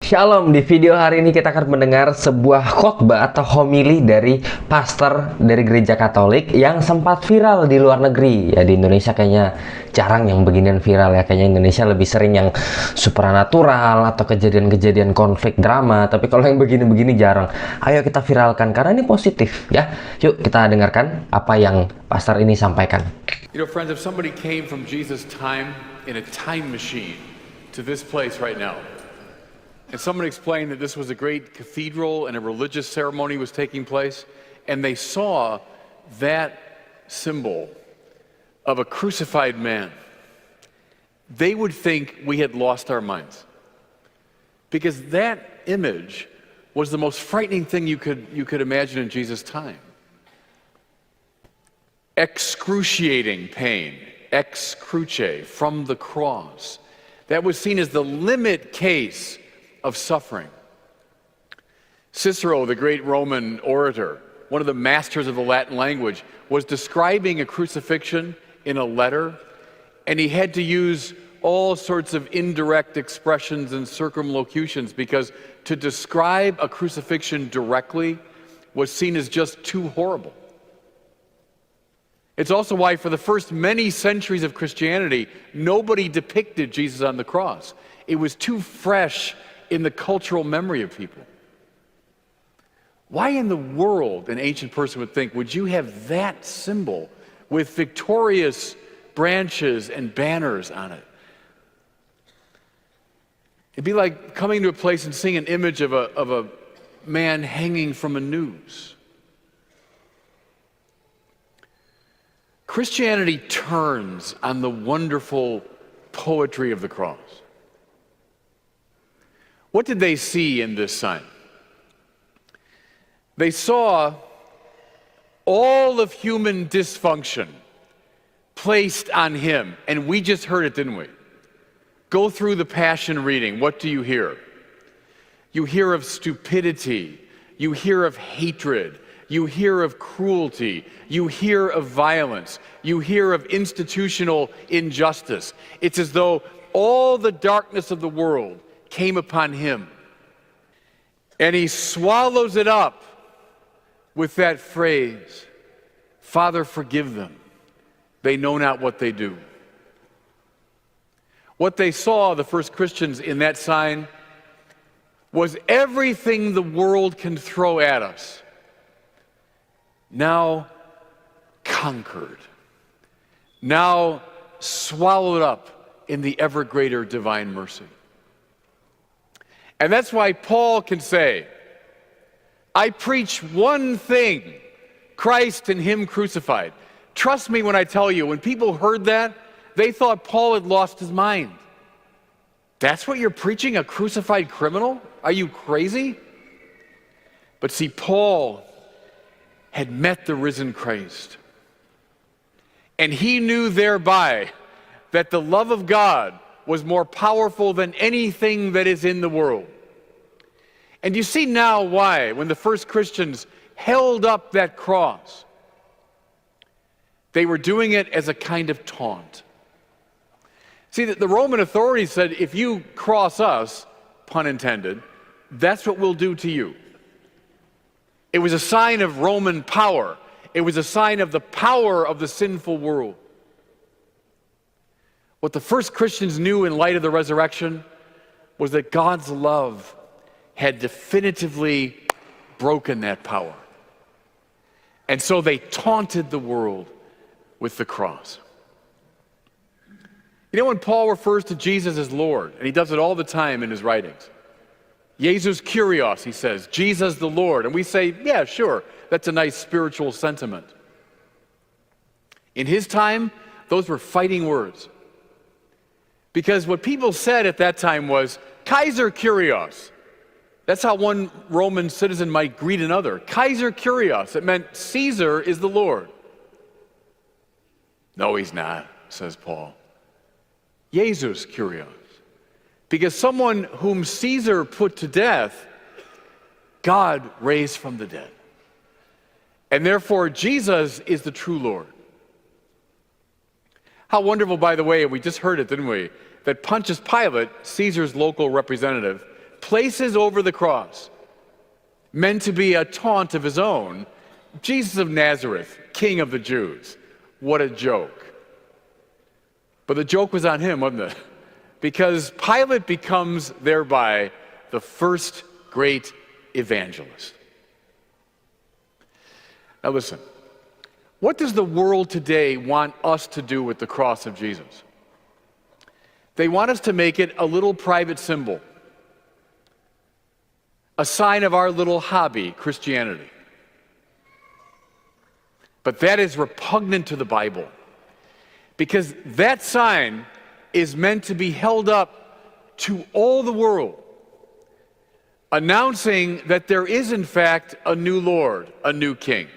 Shalom, di video hari ini kita akan mendengar sebuah khotbah atau homili dari pastor dari gereja Katolik yang sempat viral di luar negeri. Ya, di Indonesia kayaknya jarang yang beginian viral ya. Kayaknya Indonesia lebih sering yang supranatural atau kejadian-kejadian konflik drama. Tapi kalau yang begini-begini jarang. Ayo kita viralkan karena ini positif ya. Yuk kita dengarkan apa yang pastor ini sampaikan. You know, friends, if somebody came from Jesus' time in a time machine to this place right now, and someone explained that this was a great cathedral and a religious ceremony was taking place, and they saw that symbol of a crucified man, they would think we had lost our minds. Because that image was the most frightening thing you could imagine in Jesus' time. Excruciating pain, ex cruce, from the cross. That was seen as the limit case of suffering. Cicero, the great Roman orator, one of the masters of the Latin language, was describing a crucifixion in a letter, and he had to use all sorts of indirect expressions and circumlocutions because to describe a crucifixion directly was seen as just too horrible. It's also why for the first many centuries of Christianity, nobody depicted Jesus on the cross. It was too fresh in the cultural memory of people. Why in the world an ancient person would think, would you have that symbol with victorious branches and banners on it? It'd be like coming to a place and seeing an image of a man hanging from a noose. Christianity turns on the wonderful poetry of the cross. What did they see in this sign? They saw all of human dysfunction placed on him. And we just heard it, didn't we? Go through the Passion reading. What do you hear? You hear of stupidity. You hear of hatred. You hear of cruelty. You hear of violence. You hear of institutional injustice. It's as though all the darkness of the world came upon him. And he swallows it up with that phrase, Father, forgive them. They know not what they do. What they saw, the first Christians, in that sign was everything the world can throw at us, now conquered, now swallowed up in the ever greater divine mercy. And that's why Paul can say, I preach one thing, Christ and Him crucified. Trust me when I tell you, when people heard that, they thought Paul had lost his mind. That's what you're preaching, a crucified criminal? Are you crazy? But see, Paul had met the risen Christ. And he knew thereby that the love of God was more powerful than anything that is in the world. And you see now why, when the first Christians held up that cross, they were doing it as a kind of taunt. See, the Roman authorities said, if you cross us, pun intended, that's what we'll do to you. It was a sign of Roman power. It was a sign of the power of the sinful world. What the first Christians knew in light of the resurrection was that God's love had definitively broken that power. And so they taunted the world with the cross. You know, when Paul refers to Jesus as Lord, and he does it all the time in his writings, Jesus Kyrios, he says, Jesus the Lord. And we say, yeah, sure, that's a nice spiritual sentiment. In his time, those were fighting words. Because what people said at that time was, Kaiser Kyrios. That's how one Roman citizen might greet another. Kaiser Kyrios. It meant Caesar is the Lord. No, he's not, says Paul. Jesus Kyrios. Because someone whom Caesar put to death, God raised from the dead. And therefore, Jesus is the true Lord. How wonderful, by the way, we just heard it, didn't we? That Pontius Pilate, Caesar's local representative, places over the cross, meant to be a taunt of his own, Jesus of Nazareth, King of the Jews. What a joke. But the joke was on him, wasn't it? Because Pilate becomes thereby the first great evangelist. Now listen, what does the world today want us to do with the cross of Jesus? They want us to make it a little private symbol, a sign of our little hobby, Christianity. But that is repugnant to the Bible, because that sign is meant to be held up to all the world, announcing that there is in fact a new Lord, a new King.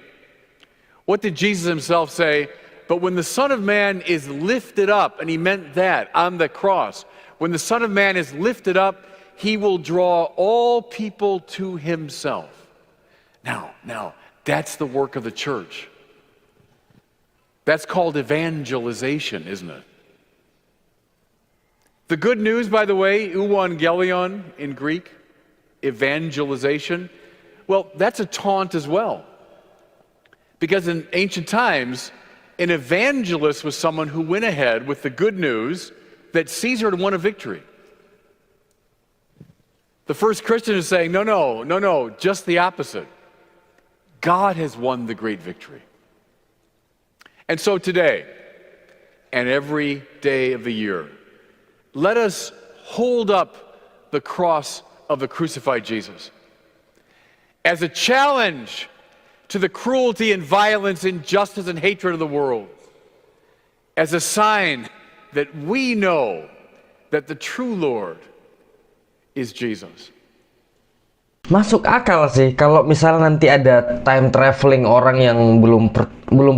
What did Jesus himself say? But when the Son of Man is lifted up, and he meant that on the cross, when the Son of Man is lifted up, he will draw all people to himself. Now, that's the work of the church. That's called evangelization, isn't it? The good news, by the way, euangelion in Greek, evangelization, well, that's a taunt as well. Because in ancient times, an evangelist was someone who went ahead with the good news that Caesar had won a victory. The first Christian is saying, no, just the opposite. God has won the great victory. And so today, and every day of the year, let us hold up the cross of the crucified Jesus as a challenge to the cruelty and violence, injustice and hatred of the world, as a sign that we know that the true Lord is Jesus. Masuk akal sih kalau misalnya nanti ada time traveling orang yang belum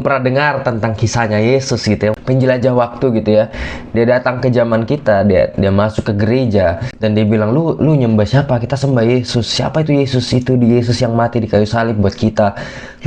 pernah dengar tentang kisahnya Yesus gitu ya, penjelajah waktu gitu ya. Dia datang ke zaman kita, dia masuk ke gereja dan dia bilang, lu nyembah siapa? Kita sembah Yesus. Siapa itu Yesus? Itu di Yesus yang mati di kayu salib buat kita.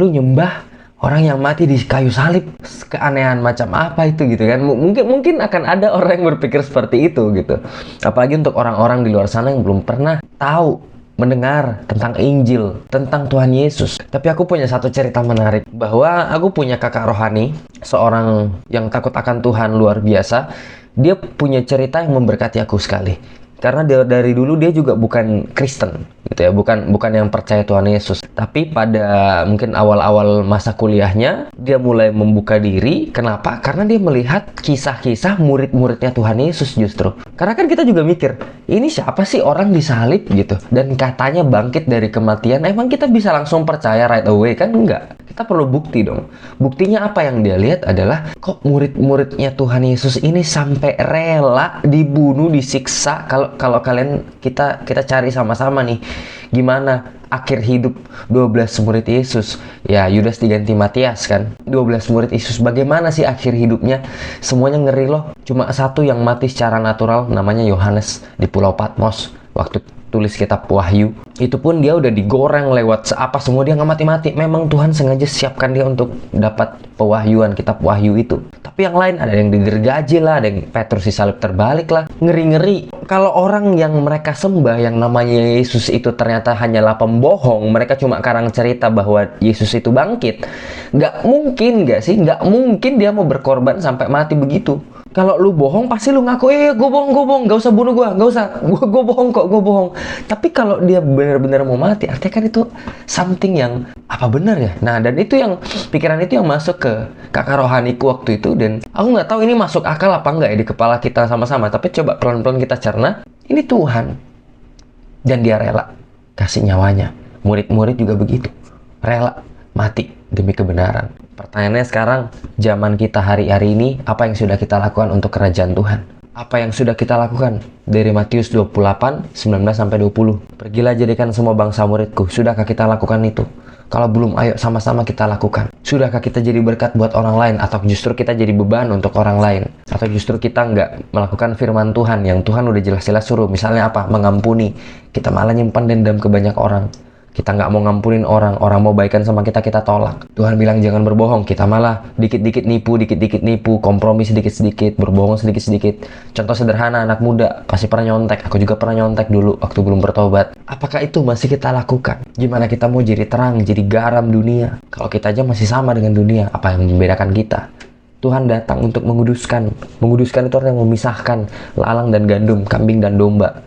Lu nyembah orang yang mati di kayu salib, keanehan macam apa itu gitu kan? Mungkin akan ada orang yang berpikir seperti itu gitu. Apalagi untuk orang-orang di luar sana yang belum pernah tahu, mendengar tentang Injil, tentang Tuhan Yesus. Tapi aku punya satu cerita menarik, bahwa aku punya kakak rohani, seorang yang takut akan Tuhan luar biasa. Dia punya cerita yang memberkati aku sekali. Karena dari dulu dia juga bukan Kristen gitu ya, bukan yang percaya Tuhan Yesus. Tapi pada mungkin awal-awal masa kuliahnya dia mulai membuka diri. Kenapa? Karena dia melihat kisah-kisah murid-muridnya Tuhan Yesus justru. Karena kan kita juga mikir, ini siapa sih orang disalib gitu dan katanya bangkit dari kematian. Emang kita bisa langsung percaya right away kan? Enggak. Kita perlu bukti dong. Buktinya apa yang dia lihat adalah, kok murid-muridnya Tuhan Yesus ini sampai rela dibunuh, disiksa. Kalau kalian kita cari sama-sama nih, gimana akhir hidup 12 murid Yesus. Ya, Yudas diganti Matias kan. 12 murid Yesus, bagaimana sih akhir hidupnya? Semuanya ngeri loh. Cuma satu yang mati secara natural, namanya Yohanes di Pulau Patmos. Waktu tulis kitab Wahyu, itu pun dia udah digoreng lewat apa semua, dia nggak mati-mati. Memang Tuhan sengaja siapkan dia untuk dapat pewahyuan, kitab Wahyu itu. Tapi yang lain, ada yang digergaji lah, ada yang Petrus disalib terbalik lah. Ngeri-ngeri. Kalau orang yang mereka sembah, yang namanya Yesus itu ternyata hanyalah pembohong, mereka cuma karang cerita bahwa Yesus itu bangkit, nggak mungkin nggak sih? Nggak mungkin dia mau berkorban sampai mati begitu. Kalau lu bohong, pasti lu ngaku, gue bohong, gak usah bunuh gue, gak usah, gue bohong kok, gue bohong. Tapi kalau dia benar-benar mau mati, artinya kan itu something yang, apa benar ya? Nah, dan itu yang, pikiran itu yang masuk ke kakak rohaniku waktu itu, dan aku nggak tahu ini masuk akal apa enggak ya di kepala kita sama-sama, tapi coba pelan-pelan kita cerna, ini Tuhan. Dan dia rela kasih nyawanya. Murid-murid juga begitu, rela mati demi kebenaran. Pertanyaannya sekarang, zaman kita hari-hari ini, apa yang sudah kita lakukan untuk kerajaan Tuhan? Apa yang sudah kita lakukan? Dari Matius 28, 19-20. Pergilah jadikan semua bangsa muridku. Sudahkah kita lakukan itu? Kalau belum, ayo sama-sama kita lakukan. Sudahkah kita jadi berkat buat orang lain? Atau justru kita jadi beban untuk orang lain? Atau justru kita nggak melakukan firman Tuhan yang Tuhan udah jelas-jelas suruh? Misalnya apa? Mengampuni. Kita malah nyimpan dendam ke banyak orang. Kita nggak mau ngampunin orang mau baikan sama kita, kita tolak. Tuhan bilang jangan berbohong, kita malah dikit-dikit nipu, kompromi sedikit-sedikit, berbohong sedikit-sedikit. Contoh sederhana, anak muda pasti pernah nyontek, aku juga pernah nyontek dulu waktu belum bertobat. Apakah itu masih kita lakukan? Gimana kita mau jadi terang, jadi garam dunia, kalau kita aja masih sama dengan dunia? Apa yang membedakan kita? Tuhan datang untuk menguduskan. Menguduskan itu artinya memisahkan lalang dan gandum, kambing dan domba.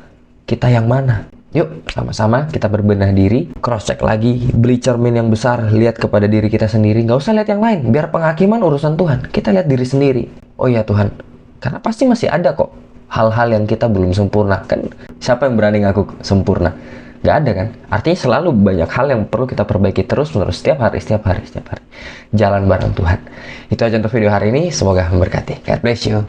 Kita yang mana? Yuk, sama-sama kita berbenah diri, cross check lagi, beli cermin yang besar, lihat kepada diri kita sendiri, nggak usah lihat yang lain, biar penghakiman urusan Tuhan, kita lihat diri sendiri. Oh iya Tuhan, karena pasti masih ada kok hal-hal yang kita belum sempurna, kan siapa yang berani ngaku sempurna? Nggak ada kan? Artinya selalu banyak hal yang perlu kita perbaiki terus-menerus, setiap hari. Jalan bareng Tuhan. Itu aja untuk video hari ini, semoga memberkati. God bless you.